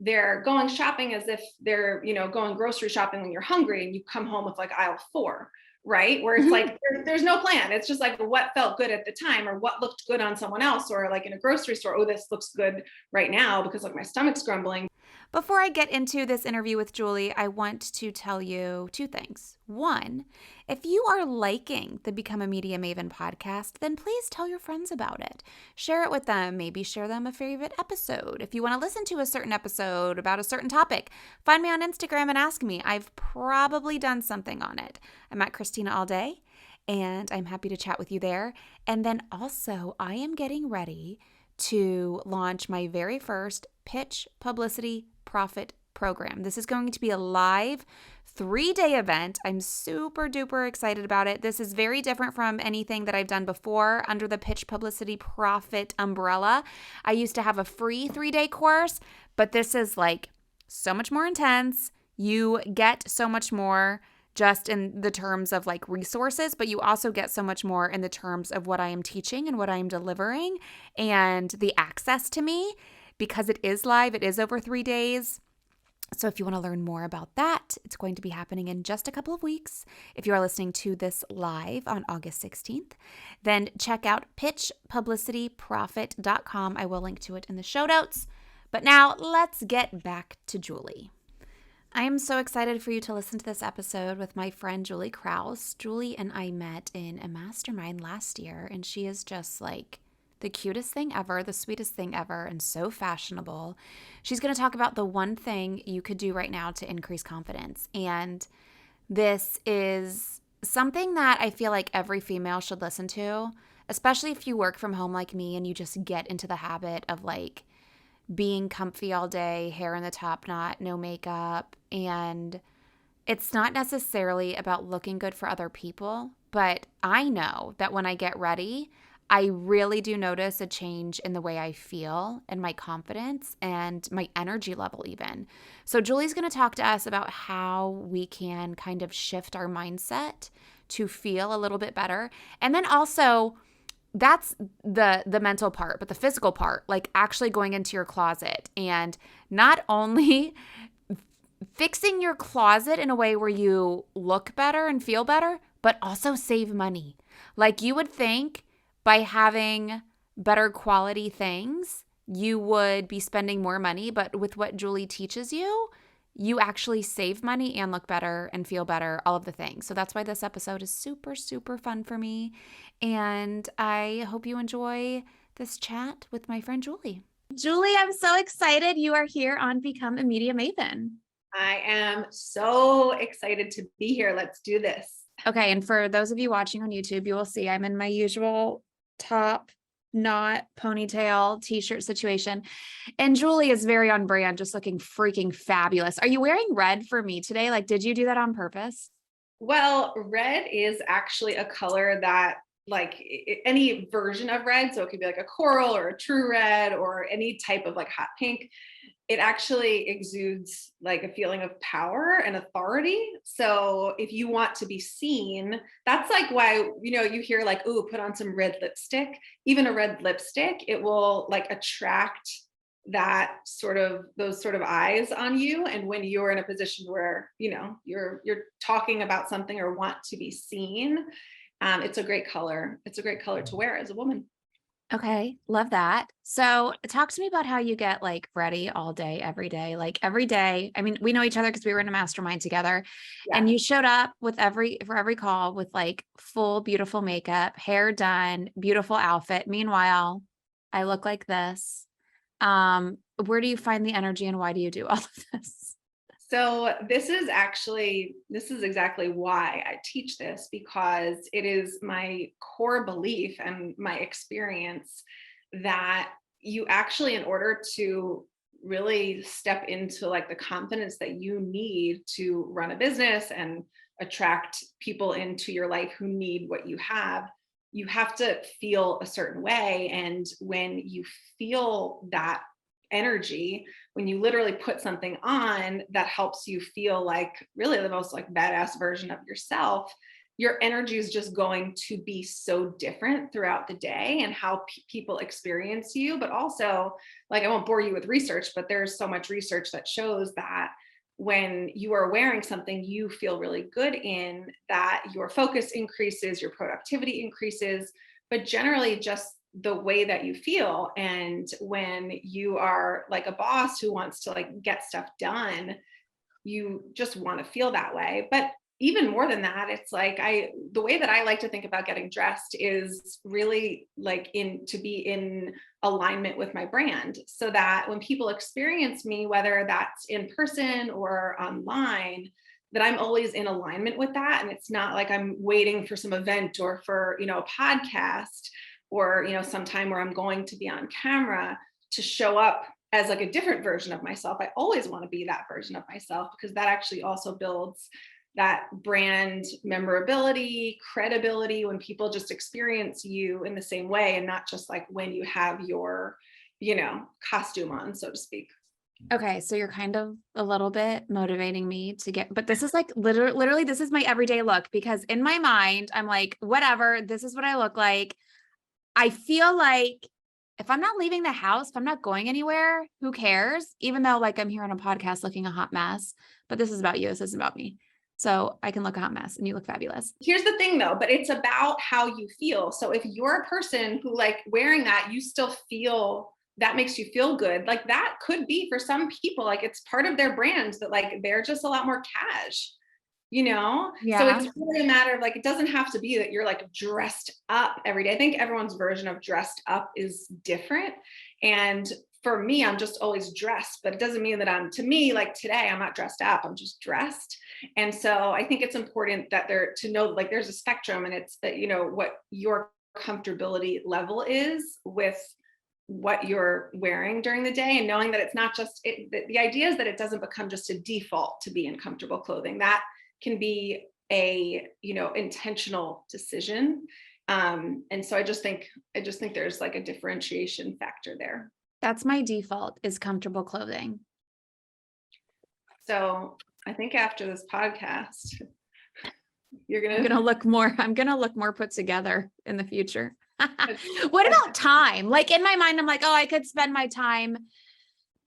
they're going shopping as if they're, going grocery shopping when you're hungry and you come home with like aisle 4, right? Where it's like, there's no plan. It's just like what felt good at the time or what looked good on someone else, or like in a grocery store, oh, this looks good right now because like my stomach's grumbling. Before I get into this interview with Julie, I want to tell you 2 things. One, if you are liking the Become a Media Maven podcast, then please tell your friends about it. Share it with them. Maybe share them a favorite episode. If you want to listen to a certain episode about a certain topic, find me on Instagram and ask me. I've probably done something on it. I'm at Christina all day, and I'm happy to chat with you there. And then also, I am getting ready to launch my very first pitch publicity profit program. This is going to be a live 3-day event. I'm super duper excited about it. This is very different from anything that I've done before under the pitch publicity profit umbrella. I used to have a free 3-day course, but this is like so much more intense. You get so much more just in the terms of like resources, but you also get so much more in the terms of what I am teaching and what I am delivering and the access to me, because it is live. It is over 3 days. So if you want to learn more about that, it's going to be happening in just a couple of weeks. If you are listening to this live on August 16th, then check out pitchpublicityprofit.com. I will link to it in the show notes. But now let's get back to Julie. I am so excited for you to listen to this episode with my friend Julie Kraus. Julie and I met in a mastermind last year, and she is just like the cutest thing ever, the sweetest thing ever, and so fashionable. She's going to talk about the one thing you could do right now to increase confidence. And this is something that I feel like every female should listen to, especially if you work from home like me and you just get into the habit of like being comfy all day, hair in the top knot, no makeup. And it's not necessarily about looking good for other people, but I know that when I get ready, I really do notice a change in the way I feel and my confidence and my energy level even. So Julie's going to talk to us about how we can kind of shift our mindset to feel a little bit better. And then also, that's the mental part, but the physical part, like actually going into your closet and not only fixing your closet in a way where you look better and feel better, but also save money. Like you would think by having better quality things, you would be spending more money, but with what Julie teaches you, you actually save money and look better and feel better, all of the things. So that's why this episode is super, super fun for me. And I hope you enjoy this chat with my friend Julie. Julie, I'm so excited you are here on Become a Media Maven. I am so excited to be here. Let's do this. Okay. And for those of you watching on YouTube, you will see I'm in my usual top knot ponytail t-shirt situation. And Julie is very on brand, just looking freaking fabulous. Are you wearing red for me today? Like, did you do that on purpose? Well, red is actually a color that like any version of red. So it could be like a coral or a true red or any type of like hot pink. It actually exudes like a feeling of power and authority. So if you want to be seen, that's like why, you hear like, ooh, put on some red lipstick. Even a red lipstick, it will like attract those sort of eyes on you. And when you're in a position where, you're talking about something or want to be seen, it's a great color. It's a great color to wear as a woman. Okay. Love that. So talk to me about how you get like ready all day, every day, like every day. I mean, we know each other because we were in a mastermind together and you showed up for every call with like full, beautiful makeup, hair done, beautiful outfit. Meanwhile, I look like this. Where do you find the energy and why do you do all of this? So this is exactly why I teach this, because it is my core belief and my experience that you actually, in order to really step into like the confidence that you need to run a business and attract people into your life who need what you have to feel a certain way. And when you feel that energy, when you literally put something on that helps you feel like really the most like badass version of yourself, your energy is just going to be so different throughout the day and how people experience you. But also, like, I won't bore you with research, but there's so much research that shows that when you are wearing something you feel really good in, that your focus increases, your productivity increases, but generally just the way that you feel. And when you are like a boss who wants to like get stuff done, you just want to feel that way. But even more than that, it's like the way that I like to think about getting dressed is really like to be in alignment with my brand, so that when people experience me, whether that's in person or online, that I'm always in alignment with that. And it's not like I'm waiting for some event or for, a podcast or, sometime where I'm going to be on camera to show up as like a different version of myself. I always want to be that version of myself, because that actually also builds that brand memorability, credibility, when people just experience you in the same way and not just like when you have your, costume on, so to speak. Okay, so you're kind of a little bit motivating me to get, but this is like literally, this is my everyday look, because in my mind, I'm like, whatever, this is what I look like. I feel like if I'm not leaving the house, if I'm not going anywhere, who cares? Even though like I'm here on a podcast looking a hot mess, but this is about you. This isn't about me. So I can look a hot mess and you look fabulous. Here's the thing though, but it's about how you feel. So if you're a person who like wearing that, you still feel that makes you feel good. Like that could be for some people, like it's part of their brand that like they're just a lot more cash, So Yeah. it's really a matter of like, it doesn't have to be that you're like dressed up every day. I think everyone's version of dressed up is different. And for me, I'm just always dressed, but it doesn't mean that to me, like today, I'm not dressed up, I'm just dressed. And so I think it's important that to know like there's a spectrum, and it's that, what your comfortability level is with what you're wearing during the day, and knowing that it's not just the idea is that it doesn't become just a default to be in comfortable clothing. That can be a intentional decision, and so I just think there's like a differentiation factor there. That's my default, is comfortable clothing. So I think after this podcast I'm gonna look more put together in the future. What about time? Like in my mind, I'm like, oh, I could spend my time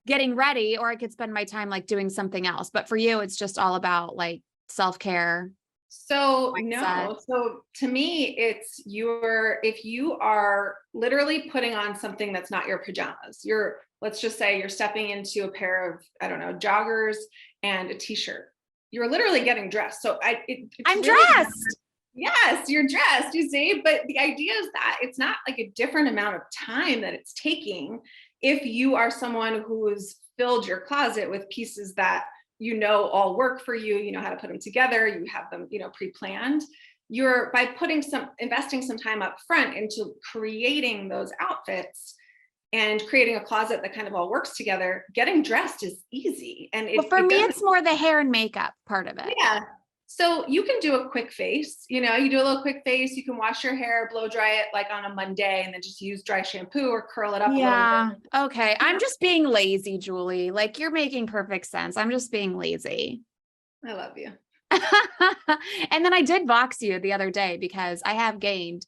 getting ready, or I could spend my time like doing something else. But for you, it's just all about like self-care. So mindset. no, so to me, it's if you are literally putting on something that's not your pajamas, let's just say you're stepping into a pair of, I don't know, joggers and a t-shirt. You're literally getting dressed. So I'm dressed. Yes, you're dressed, you see, but the idea is that it's not like a different amount of time that it's taking. If you are someone who's filled your closet with pieces that all work for you, you know how to put them together, you have them, pre-planned, you're by investing some time up front into creating those outfits and creating a closet that kind of all works together. Getting dressed is easy. And for me, it's more the hair and makeup part of it. Yeah. So you can do a quick face, you do a little quick face, you can wash your hair, blow dry it like on a Monday, and then just use dry shampoo or curl it up a little bit. Okay. I'm just being lazy, Julie. Like you're making perfect sense. I'm just being lazy. I love you. And then I did box you the other day because I have gained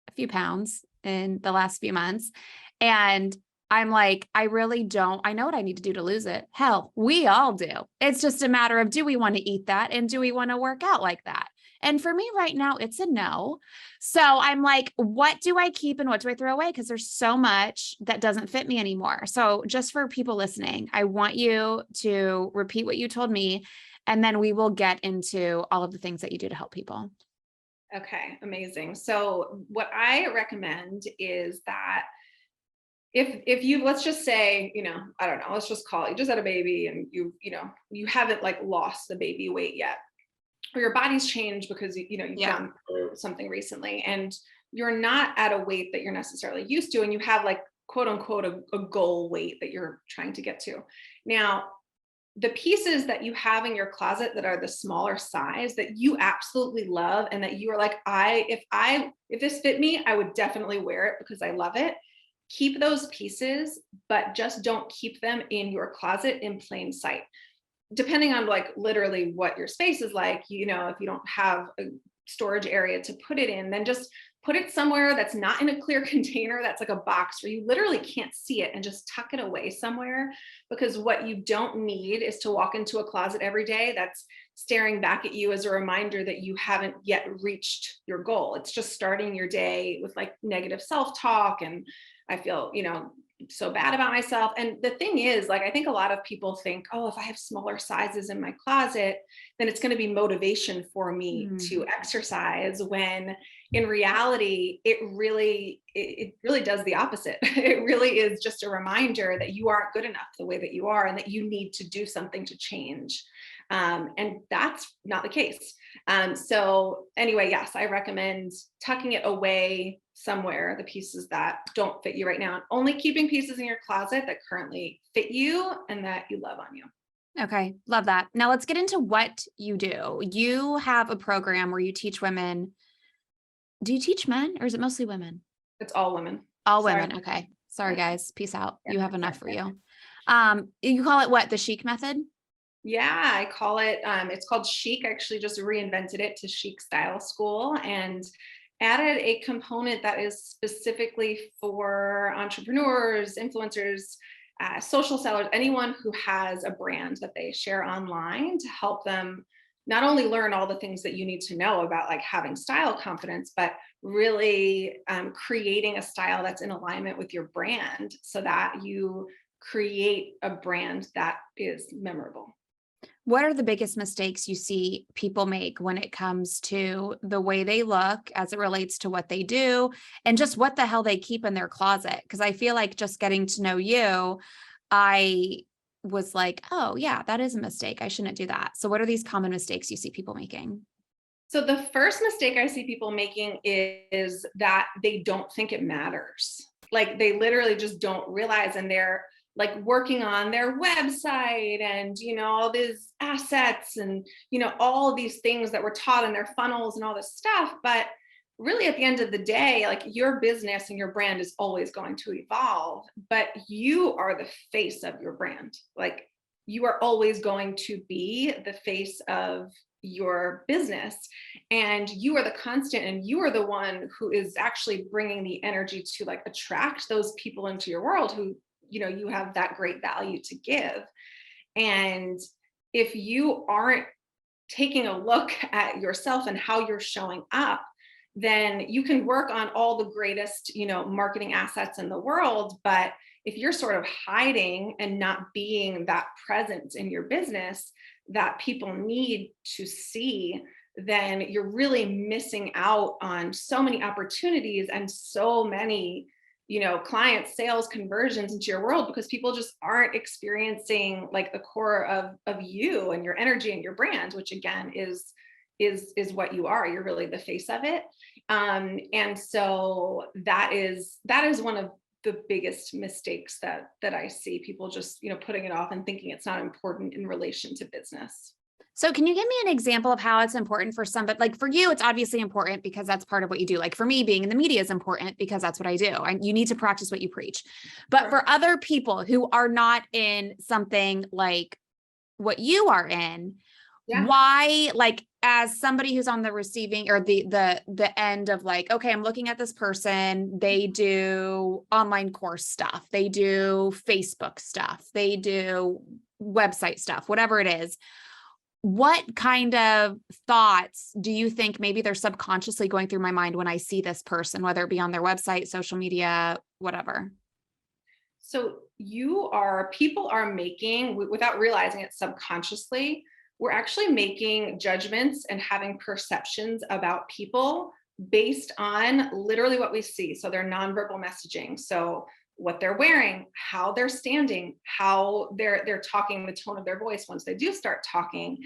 a few pounds in the last few months. And I'm like, I really don't. I know what I need to do to lose it. Hell, we all do. It's just a matter of, do we want to eat that? And do we want to work out like that? And for me right now, it's a no. So I'm like, what do I keep and what do I throw away? Because there's so much that doesn't fit me anymore. So just for people listening, I want you to repeat what you told me, and then we will get into all of the things that you do to help people. Okay, amazing. So what I recommend is that if you, let's just say, I don't know, let's just call it, you just had a baby and you haven't like lost the baby weight yet, or your body's changed because you've gone through something recently and you're not at a weight that you're necessarily used to, and you have like quote unquote a goal weight that you're trying to get to. Now, the pieces that you have in your closet that are the smaller size that you absolutely love and that you are like, if this fit me, I would definitely wear it because I love it. Keep those pieces, but just don't keep them in your closet in plain sight. Depending on like literally what your space is like, if you don't have storage area to put it in, then just put it somewhere that's not in a clear container, that's like a box where you literally can't see it, and just tuck it away somewhere. Because what you don't need is to walk into a closet every day that's staring back at you as a reminder that you haven't yet reached your goal. It's just starting your day with like negative self-talk, and I feel, so bad about myself. And the thing is, like, I think a lot of people think, oh, if I have smaller sizes in my closet, then it's going to be motivation for me to exercise, when in reality, it really does the opposite. It really is just a reminder that you aren't good enough the way that you are, and that you need to do something to change. And that's not the case. So anyway, yes, I recommend tucking it away somewhere, the pieces that don't fit you right now, and only keeping pieces in your closet that currently fit you and that you love on you. Okay. Love that. Now let's get into what you do. You have a program where you teach women. Do you teach men, or is it mostly women? It's all women. All Sorry. women. Okay. Sorry, guys. Peace out. You have enough for you. Yeah. You call it what? The Chic method? Yeah, I call it, it's called Chic. I actually just reinvented it to Chic Style School, and added a component that is specifically for entrepreneurs, influencers, social sellers, anyone who has a brand that they share online, to help them not only learn all the things that you need to know about like having style confidence, but really creating a style that's in alignment with your brand, so that you create a brand that is memorable. What are the biggest mistakes you see people make when it comes to the way they look as it relates to what they do, and just what the hell they keep in their closet? Because I feel like, just getting to know you, I was like, oh yeah, that is a mistake. I shouldn't do that. So what are these common mistakes you see people making? So the first mistake I see people making is that they don't think it matters. Like, they literally just don't realize, and they're like working on their website, and all these assets, and all of these things that we're taught in their funnels and all this stuff. But really, at the end of the day, like, your business and your brand is always going to evolve, but you are the face of your brand. Like, you are always going to be the face of your business, and you are the constant, and you are the one who is actually bringing the energy to like attract those people into your world who you have that great value to give. And if you aren't taking a look at yourself and how you're showing up, then you can work on all the greatest marketing assets in the world, but if you're sort of hiding and not being that presence in your business that people need to see, then you're really missing out on so many opportunities and so many client sales conversions into your world, because people just aren't experiencing like the core of you and your energy and your brand, which again is what you are. You're really the face of it. And so that is one of the biggest mistakes that I see people just putting it off and thinking it's not important in relation to business. So can you give me an example of how it's important for somebody? Like, for you, it's obviously important because that's part of what you do. Like, for me, being in the media is important because that's what I do. You need to practice what you preach. But Sure. for other people who are not in something like what you are in, Yeah. why, like, as somebody who's on the receiving or the end of like, okay, I'm looking at this person, they do online course stuff, they do Facebook stuff, they do website stuff, whatever it is. What kind of thoughts do you think maybe they're subconsciously going through my mind when I see this person, whether it be on their website, social media, whatever? So people are making, without realizing it subconsciously, we're actually making judgments and having perceptions about people based on literally what we see. So their nonverbal messaging. So what they're wearing, how they're standing, how they're talking, the tone of their voice once they do start talking.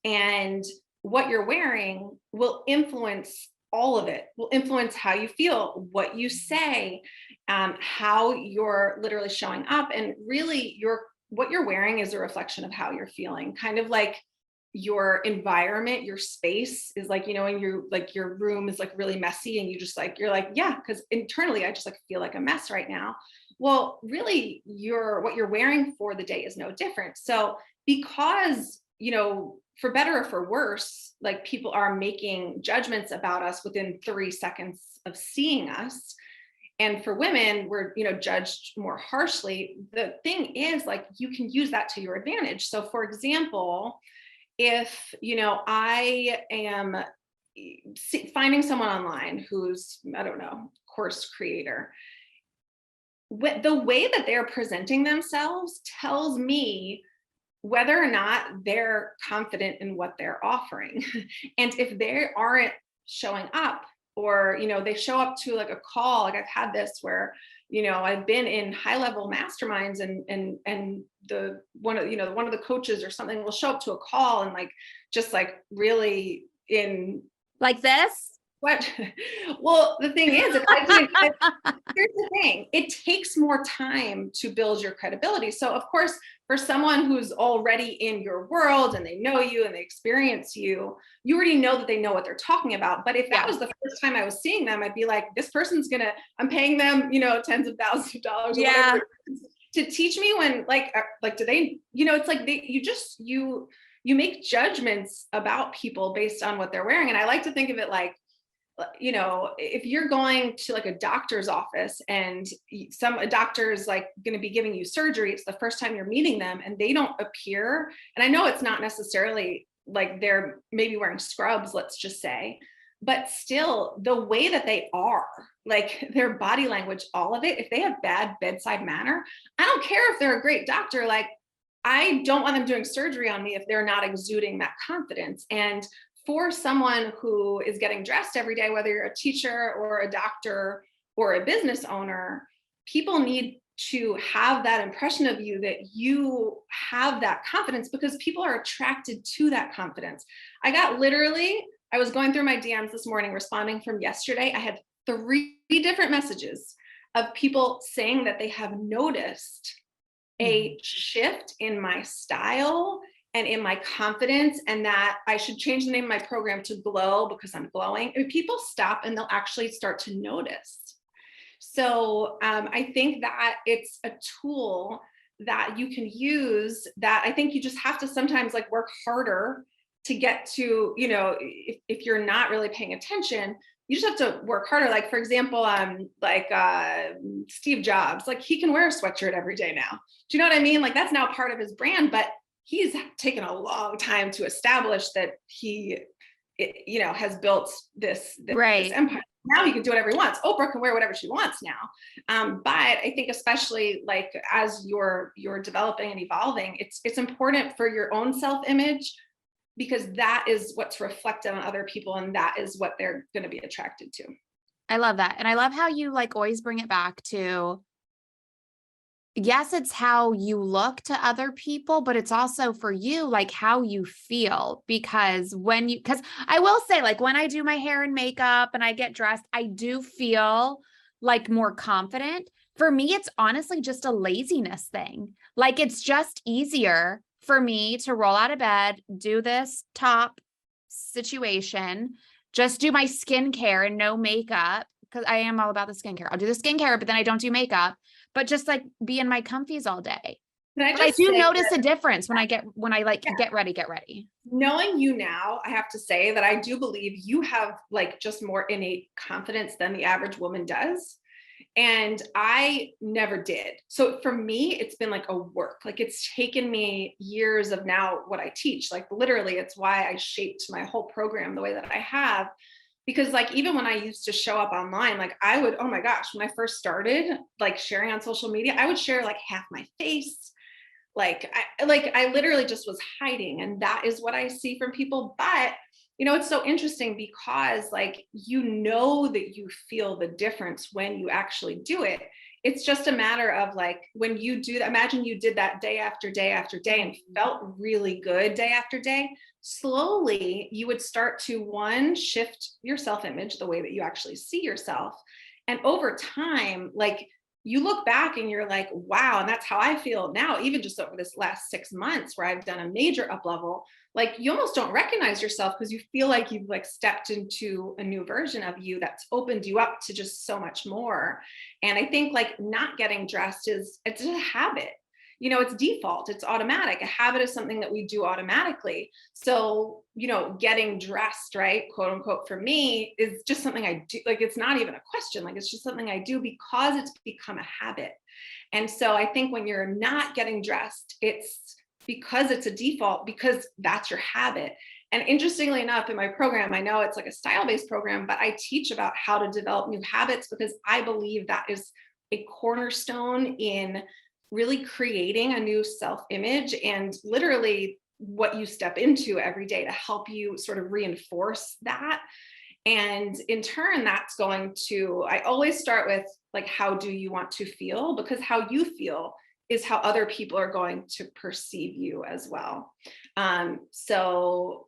And what you're wearing will influence all of it, will influence how you feel, what you say, how you're literally showing up. And really what you're wearing is a reflection of how you're feeling. Kind of like your environment, your space is like, and your room is like really messy, and you're like, yeah, because internally I just like feel like a mess right now. Well, really, what you're wearing for the day is no different. So because for better or for worse, like people are making judgments about us within 3 seconds of seeing us. And for women, we're, judged more harshly. The thing is, like, you can use that to your advantage. So for example, if, I am finding someone online who's, I don't know, course creator, the way that they're presenting themselves tells me whether or not they're confident in what they're offering. And if they aren't showing up, or they show up to like a call, like I've had this where I've been in high level masterminds, and the one of the coaches or something will show up to a call and like just like really in like this. what? Well, the thing is, here's the thing, it takes more time to build your credibility. So of course, for someone who's already in your world and they know you and they experience you, you already know that they know what they're talking about. But if that was the first time I was seeing them, I'd be like, this person's I'm paying them, tens of thousands of dollars or whatever to teach me when like do they, it's like you make judgments about people based on what they're wearing. And I like to think of it like, if you're going to like a doctor's office and a doctor is like going to be giving you surgery, it's the first time you're meeting them and they don't appear. And I know it's not necessarily like they're maybe wearing scrubs, let's just say, but still the way that they are, like their body language, all of it, if they have bad bedside manner, I don't care if they're a great doctor, like I don't want them doing surgery on me if they're not exuding that confidence. And for someone who is getting dressed every day, whether you're a teacher or a doctor or a business owner, people need to have that impression of you, that you have that confidence, because people are attracted to that confidence. I was going through my DMs this morning, responding from yesterday. I had 3 different messages of people saying that they have noticed a shift in my style and in my confidence, and that I should change the name of my program to Glow because I'm glowing. I mean, people stop and they'll actually start to notice. So I think that it's a tool that you can use, that I think you just have to sometimes like work harder to get to, if you're not really paying attention, you just have to work harder. Like, for example, Steve Jobs, like he can wear a sweatshirt every day now. Do you know what I mean? Like that's now part of his brand, but he's taken a long time to establish that he, has built this empire. Now he can do whatever he wants. Oprah can wear whatever she wants now. But I think especially like as you're developing and evolving, it's important for your own self-image, because that is what's reflected on other people, and that is what they're going to be attracted to. I love that. And I love how you like always bring it back to, yes, it's how you look to other people, but it's also for you, like how you feel. Because I will say, like when I do my hair and makeup and I get dressed, I do feel like more confident. For me, it's honestly just a laziness thing. Like it's just easier for me to roll out of bed, do this top situation, just do my skincare and no makeup, because I am all about the skincare. I'll do the skincare, but then I don't do makeup, but just like be in my comfies all day. But I do notice a difference when I get ready. Knowing you now, I have to say that I do believe you have like just more innate confidence than the average woman does. And I never did. So for me, it's been like a work, like it's taken me years of now what I teach, like literally it's why I shaped my whole program the way that I have. Because like, even when I used to show up online, like I would, oh my gosh, when I first started like sharing on social media, I would share like half my face. I literally just was hiding. And that is what I see from people. But it's so interesting because like, that you feel the difference when you actually do it. It's just a matter of like, when you do that, imagine you did that day after day after day and felt really good day after day. Slowly, you would start to shift your self-image, the way that you actually see yourself. And over time, like you look back and you're like, wow. And that's how I feel now, even just over this last 6 months where I've done a major up level. Like you almost don't recognize yourself because you feel like you've like stepped into a new version of you that's opened you up to just so much more. And I think like not getting dressed it's a habit. it's default, it's automatic. A habit is something that we do automatically. So, getting dressed, right, quote unquote, for me is just something I do. Like, it's not even a question. Like, it's just something I do because it's become a habit. And so I think when you're not getting dressed, it's because it's a default, because that's your habit. And interestingly enough, in my program, I know it's like a style-based program, but I teach about how to develop new habits, because I believe that is a cornerstone in really creating a new self-image, and literally what you step into every day to help you sort of reinforce that. And in turn, that's going to, I always start with, like, how do you want to feel? Because how you feel is how other people are going to perceive you as well. So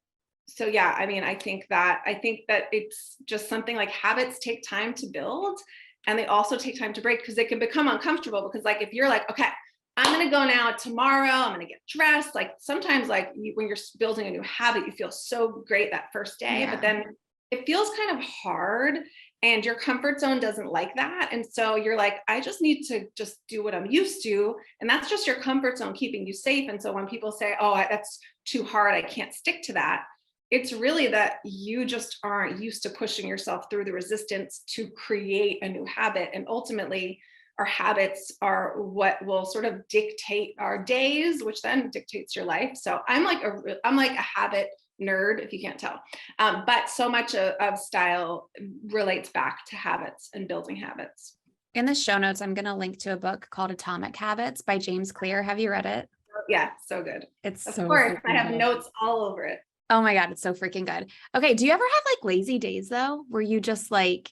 yeah, I mean, I think that it's just something, like, habits take time to build, and they also take time to break, because they can become uncomfortable. Because, like, if you're like, okay, I'm going to go now tomorrow, I'm going to get dressed. Like, sometimes, like, when you're building a new habit, you feel so great that first day, but then it feels kind of hard, and your comfort zone doesn't like that. And so you're like, I just need to just do what I'm used to. And that's just your comfort zone keeping you safe. And so when people say, oh, that's too hard, I can't stick to that, it's really that you just aren't used to pushing yourself through the resistance to create a new habit. And ultimately, our habits are what will sort of dictate our days, which then dictates your life. So I'm like a habit nerd, if you can't tell. But so much of style relates back to habits and building habits. In the show notes, I'm going to link to a book called Atomic Habits by James Clear. Have you read it? Yeah, so good. It's of so course, I have good. notes all over it. Oh my God, it's so freaking good. Okay, do you ever have like lazy days though, where you just like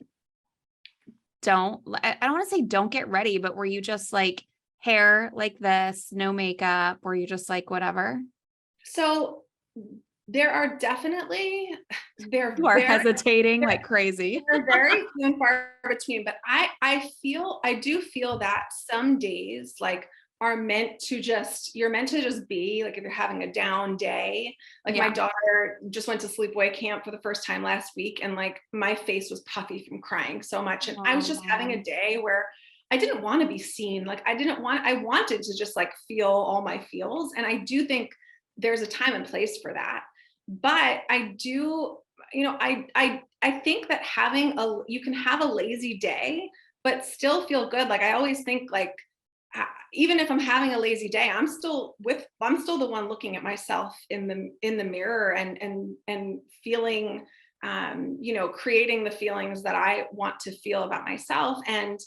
I don't want to say don't get ready, but where you just like hair like this, no makeup, or you just like whatever? So there are definitely, You are hesitating like crazy. they're very few and far between, but I do feel that some days, like, are meant to you're meant to just be, like, if you're having a down day, like, my daughter just went to sleepaway camp for the first time last week, and, like, my face was puffy from crying so much. And I was just having a day where I didn't want to be seen. Like, I wanted to just, like, feel all my feels. And I do think there's a time and place for that. But I do, I think that you can have a lazy day, but still feel good. Like, I always think, like, even if I'm having a lazy day, I'm still the one looking at myself in the mirror, and feeling, creating the feelings that I want to feel about myself. And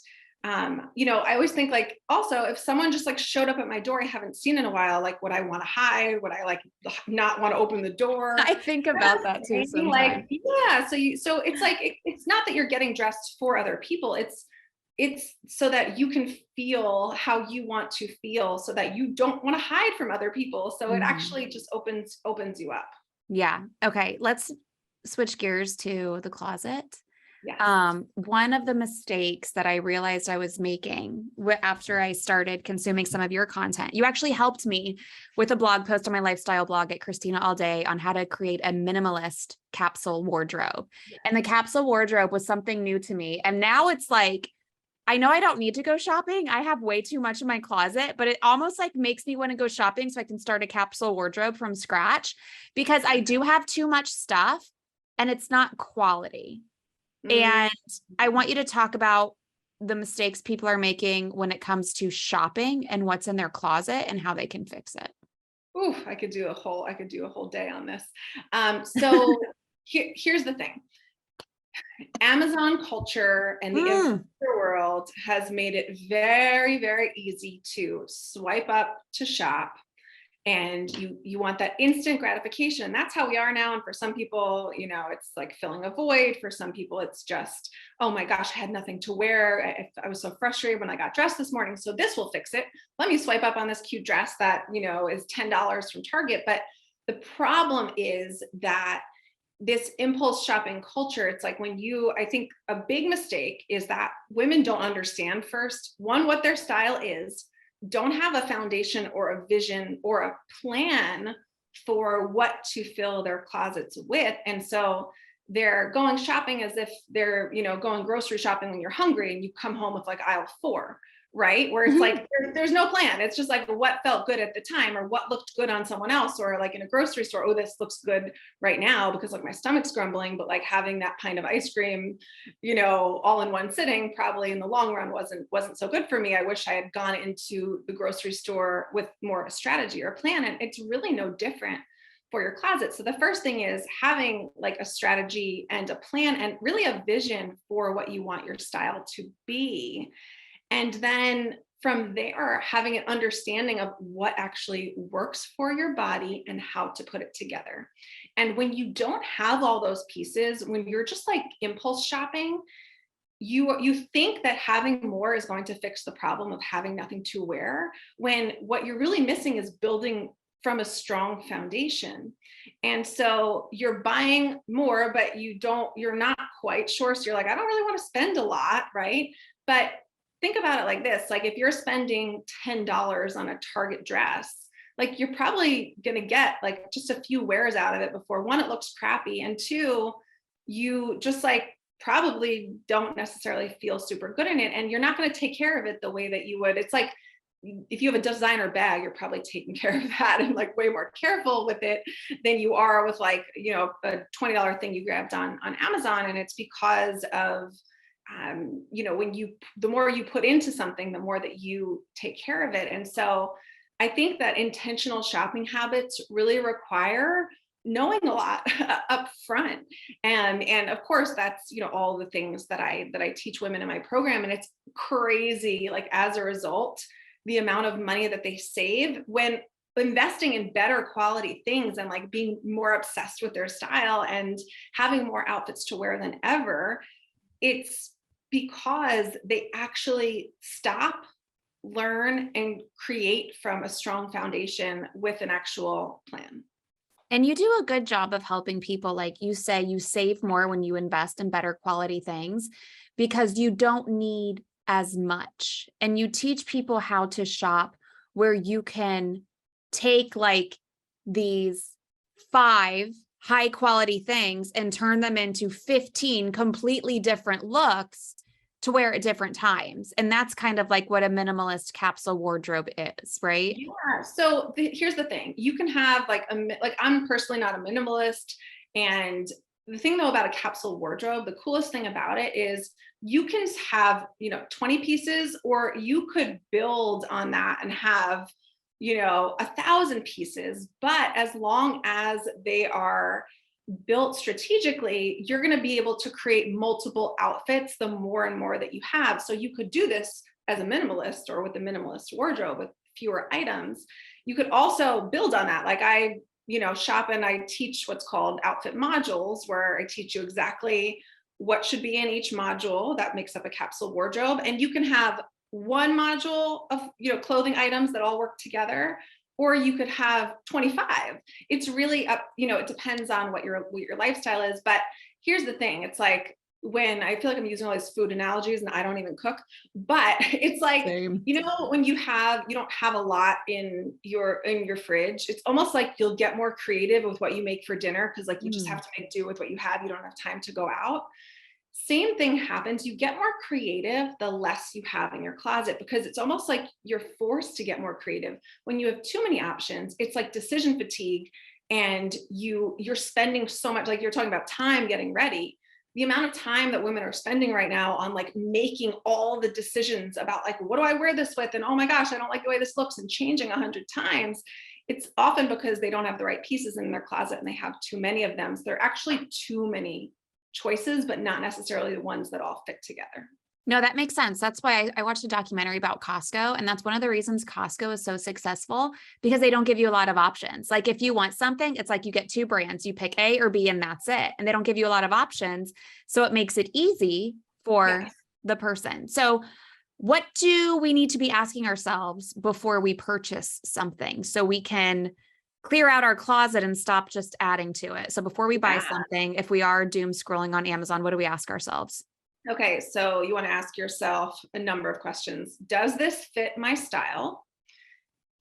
I always think, like, also, if someone just, like, showed up at my door I haven't seen in a while, like, would I want to hide? Would I, like, not want to open the door? I think about that too sometimes. Like, yeah. So it's like, it's not that you're getting dressed for other people. It's so that you can feel how you want to feel, so that you don't want to hide from other people. So it actually just opens you up. Yeah. Okay. Let's switch gears to the closet. Yes. One of the mistakes that I realized I was making after I started consuming some of your content, you actually helped me with a blog post on my lifestyle blog at Christina All Day on how to create a minimalist capsule wardrobe. Yes. And the capsule wardrobe was something new to me. And now it's like, I know I don't need to go shopping. I have way too much in my closet, but it almost like makes me want to go shopping so I can start a capsule wardrobe from scratch, because I do have too much stuff and it's not quality. And I want you to talk about the mistakes people are making when it comes to shopping and what's in their closet and how they can fix it. Ooh, I could do a whole day on this. So here's the thing. Amazon culture and the influencer world has made it very, very easy to swipe up to shop, and you want that instant gratification. And that's how we are now. And for some people, it's like filling a void. For some people, it's just, oh my gosh, I had nothing to wear. I was so frustrated when I got dressed this morning, so this will fix it. Let me swipe up on this cute dress that is $10 from Target. But the problem is that this impulse shopping culture, it's like, I think a big mistake is that women don't understand, first, one, what their style is, don't have a foundation or a vision or a plan for what to fill their closets with. And so they're going shopping as if they're, going grocery shopping when you're hungry and you come home with, like, aisle 4, right? Where it's Mhm. like, there's no plan. It's just like what felt good at the time or what looked good on someone else, or like in a grocery store, oh, this looks good right now because like my stomach's grumbling, but like having that pint of ice cream, all in one sitting, probably in the long run wasn't so good for me. I wish I had gone into the grocery store with more of a strategy or a plan. And it's really no different for your closet. So the first thing is having like a strategy and a plan and really a vision for what you want your style to be. And then from there, having an understanding of what actually works for your body and how to put it together. And when you don't have all those pieces, when you're just like impulse shopping, you think that having more is going to fix the problem of having nothing to wear, when what you're really missing is building from a strong foundation. And so you're buying more, but you're not quite sure. So you're like, I don't really want to spend a lot, right? But think about it like this, like if you're spending $10 on a Target dress, like you're probably going to get like just a few wears out of it before, one, it looks crappy, and two, you just like probably don't necessarily feel super good in it, and you're not going to take care of it the way that you would. It's like if you have a designer bag, you're probably taking care of that and like way more careful with it than you are with like, a $20 thing you grabbed on Amazon. And it's because of the more you put into something, the more that you take care of it. And so I think that intentional shopping habits really require knowing a lot up front. And of course that's, all the things that I teach women in my program. And it's crazy, like as a result, the amount of money that they save when investing in better quality things and like being more obsessed with their style and having more outfits to wear than ever. It's because they actually stop, learn, and create from a strong foundation with an actual plan. And you do a good job of helping people. Like you say, you save more when you invest in better quality things because you don't need as much. And you teach people how to shop where you can take like these 5 high quality things and turn them into 15 completely different looks to wear at different times. And that's kind of like what a minimalist capsule wardrobe is, right? Yeah. So here's the thing: you can have like I'm personally not a minimalist, and the thing though about a capsule wardrobe, the coolest thing about it is you can have 20 pieces, or you could build on that and have 1,000 pieces. But as long as they are built strategically, you're going to be able to create multiple outfits the more and more that you have. So you could do this as a minimalist or with a minimalist wardrobe with fewer items. You could also build on that. Like I, shop and I teach what's called outfit modules, where I teach you exactly what should be in each module that makes up a capsule wardrobe. And you can have one module of, clothing items that all work together, or you could have 25. It's really up, it depends on what your lifestyle is. But here's the thing: it's like, when I feel like I'm using all these food analogies and I don't even cook, but it's like, Same. when you don't have a lot in your fridge, it's almost like you'll get more creative with what you make for dinner, because like you just have to make do with what you have. You don't have time to go out. Same thing happens. You get more creative the less you have in your closet, because it's almost like you're forced to get more creative. When you have too many options, it's like decision fatigue, and you're spending so much, like you're talking about time getting ready. The amount of time that women are spending right now on like making all the decisions about like, what do I wear this with? And oh my gosh, I don't like the way this looks, and changing 100 times. It's often because they don't have the right pieces in their closet and they have too many of them. So they're actually too many choices, but not necessarily the ones that all fit together. No, that makes sense. That's why I watched a documentary about Costco. And that's one of the reasons Costco is so successful, because they don't give you a lot of options. Like if you want something, it's like you get 2 brands, you pick A or B, and that's it. And they don't give you a lot of options. So it makes it easy for Yes. the person. So what do we need to be asking ourselves before we purchase something so we can clear out our closet and stop just adding to it? So before we buy Yeah. something, if we are doom scrolling on Amazon, what do we ask ourselves? Okay, so you want to ask yourself a number of questions. Does this fit my style?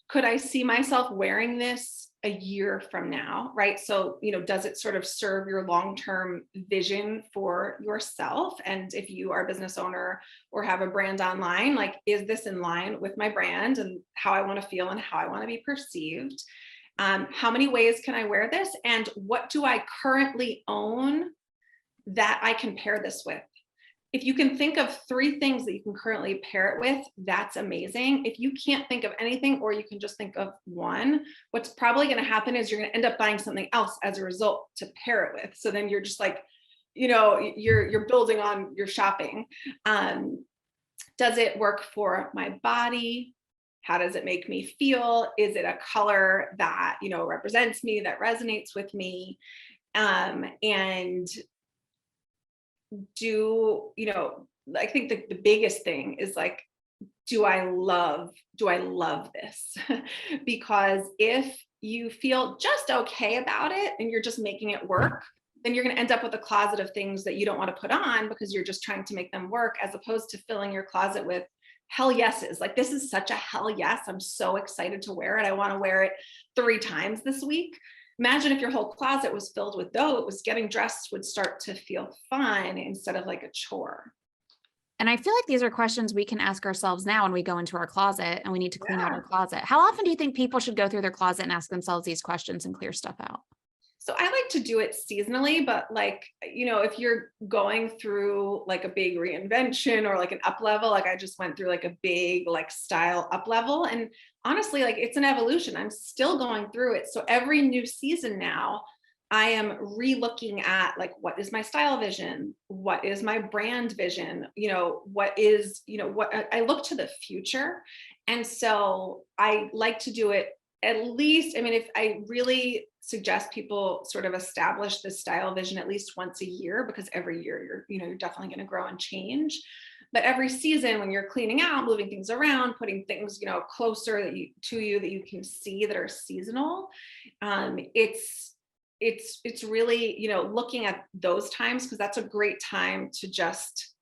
could I see myself wearing this a year from now, right? So, does it sort of serve your long-term vision for yourself? And if you are a business owner or have a brand online, like, is this in line with my brand and how I want to feel and how I want to be perceived? How many ways can I wear this? And what do I currently own that I can pair this with? If you can think of 3 things that you can currently pair it with, that's amazing. If you can't think of anything, or you can just think of one, what's probably going to happen is you're going to end up buying something else as a result to pair it with. So then you're just like, you're building on your shopping. Does it work for my body? How does it make me feel? Is it a color that, represents me, that resonates with me? And I think the biggest thing is like, do I love this? Because if you feel just okay about it and you're just making it work, then you're going to end up with a closet of things that you don't want to put on because you're just trying to make them work, as opposed to filling your closet with hell yeses. Like, this is such a hell yes. I'm so excited to wear it. I want to wear it 3 times this week. Imagine if your whole closet was filled with those. Getting dressed would start to feel fun instead of like a chore. And I feel like these are questions we can ask ourselves now when we go into our closet and we need to clean out our closet. How often do you think people should go through their closet and ask themselves these questions and clear stuff out? So I like to do it seasonally, but like, if you're going through like a big reinvention or like an up level, like I just went through like a big like style up level, and honestly, like, it's an evolution. I'm still going through it. So every new season now, I am re-looking at like, what is my style vision? What is my brand vision? What I look to the future. And so I like to do it at least, if I really suggest people sort of establish the style vision at least once a year, because every year you're definitely going to grow and change. But every season, when you're cleaning out, moving things around, putting things, closer to you that you can see that are seasonal, it's really, looking at those times, because that's a great time to just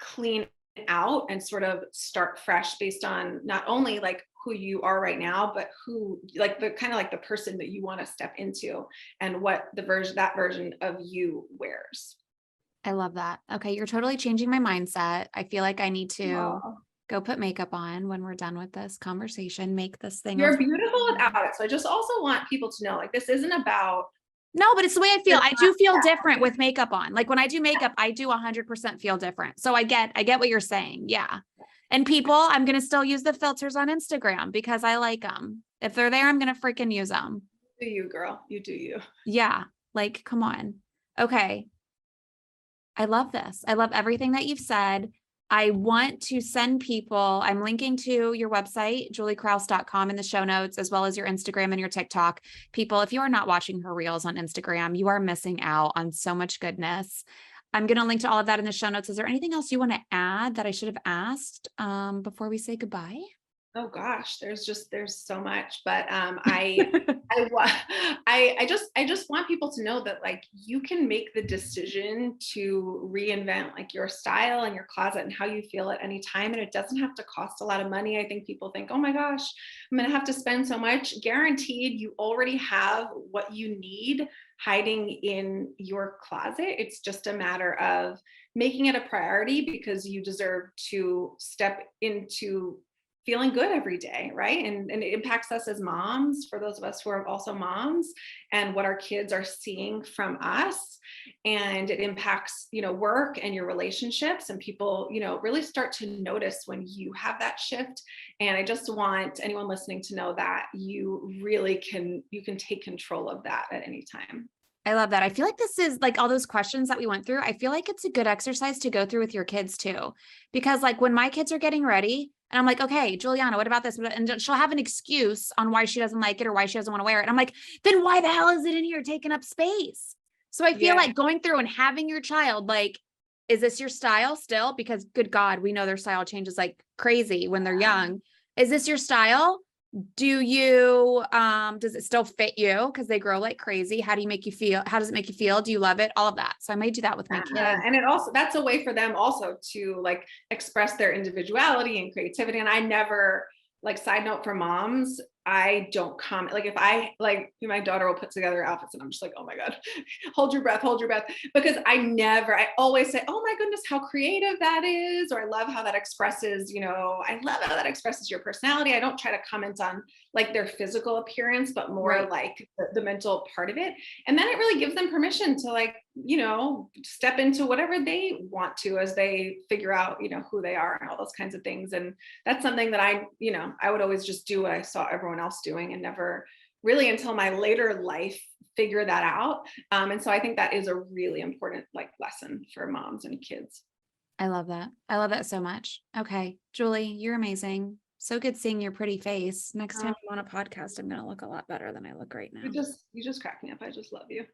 clean out and sort of start fresh based on not only like who you are right now, but who, like, the kind of like the person that you want to step into and what that version of you wears. I love that. Okay. You're totally changing my mindset. I feel like I need to Oh, go put makeup on when we're done with this conversation, make this thing. you're beautiful without it. So I just also want people to know, like, this isn't about. No, but it's the way I feel. I do feel different with makeup on. Like, when I do makeup, I do 100% feel different. So I get what you're saying. Yeah. And people, I'm going to still use the filters on Instagram because I like them. If they're there, I'm going to freaking use them. Do you, girl? You do you. Yeah. Like, come on. Okay. I love this. I love everything that you've said. I want to send people, I'm linking to your website, juliekraus.com, in the show notes, as well as your Instagram and your TikTok. People, if you are not watching her reels on Instagram, you are missing out on so much goodness. I'm going to link to all of that in the show notes. Is there anything else you want to add that I should have asked before we say goodbye? Oh gosh, there's so much, but I just want people to know that, like, you can make the decision to reinvent like your style and your closet and how you feel at any time, and it doesn't have to cost a lot of money. I think people think, oh my gosh, I'm gonna have to spend so much. Guaranteed, you already have what you need hiding in your closet. It's just a matter of making it a priority, because you deserve to step into feeling good every day, right? And it impacts us as moms, for those of us who are also moms, and what our kids are seeing from us. And it impacts, work and your relationships, and people, really start to notice when you have that shift. And I just want anyone listening to know that you can take control of that at any time. I love that. I feel like this is like all those questions that we went through. I feel like it's a good exercise to go through with your kids too, because like when my kids are getting ready and I'm like, okay, Juliana, what about this? And she'll have an excuse on why she doesn't like it or why she doesn't want to wear it. And I'm like, then why the hell is it in here taking up space? So I feel like going through and having your child, like, is this your style still? Because good God, we know their style changes like crazy when they're young. Is this your style? Do you, does it still fit you? Cause they grow like crazy. How do you make you feel? How does it make you feel? Do you love it? All of that. So I may do that with my kids. And it also, that's a way for them also to like express their individuality and creativity. And I never, like, side note for moms, I don't comment. Like if I like my daughter will put together outfits and I'm just like, oh my God, hold your breath. Because I always say, oh my goodness, how creative that is. Or I love how that expresses, I love how that expresses your personality. I don't try to comment on like their physical appearance, but more Right. like the mental part of it. And then it really gives them permission to like, step into whatever they want to as they figure out, who they are and all those kinds of things. And that's something that I would always just do what I saw everyone else doing and never really until my later life figure that out. And so I think that is a really important like lesson for moms and kids. I love that. I love that so much. Okay, Julie, you're amazing. So good seeing your pretty face. Next time Uh, I'm on a podcast, I'm going to look a lot better than I look right you now. just you just crack me up. I just love you.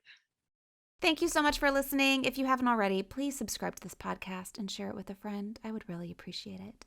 Thank you so much for listening. If you haven't already, please subscribe to this podcast and share it with a friend. I would really appreciate it.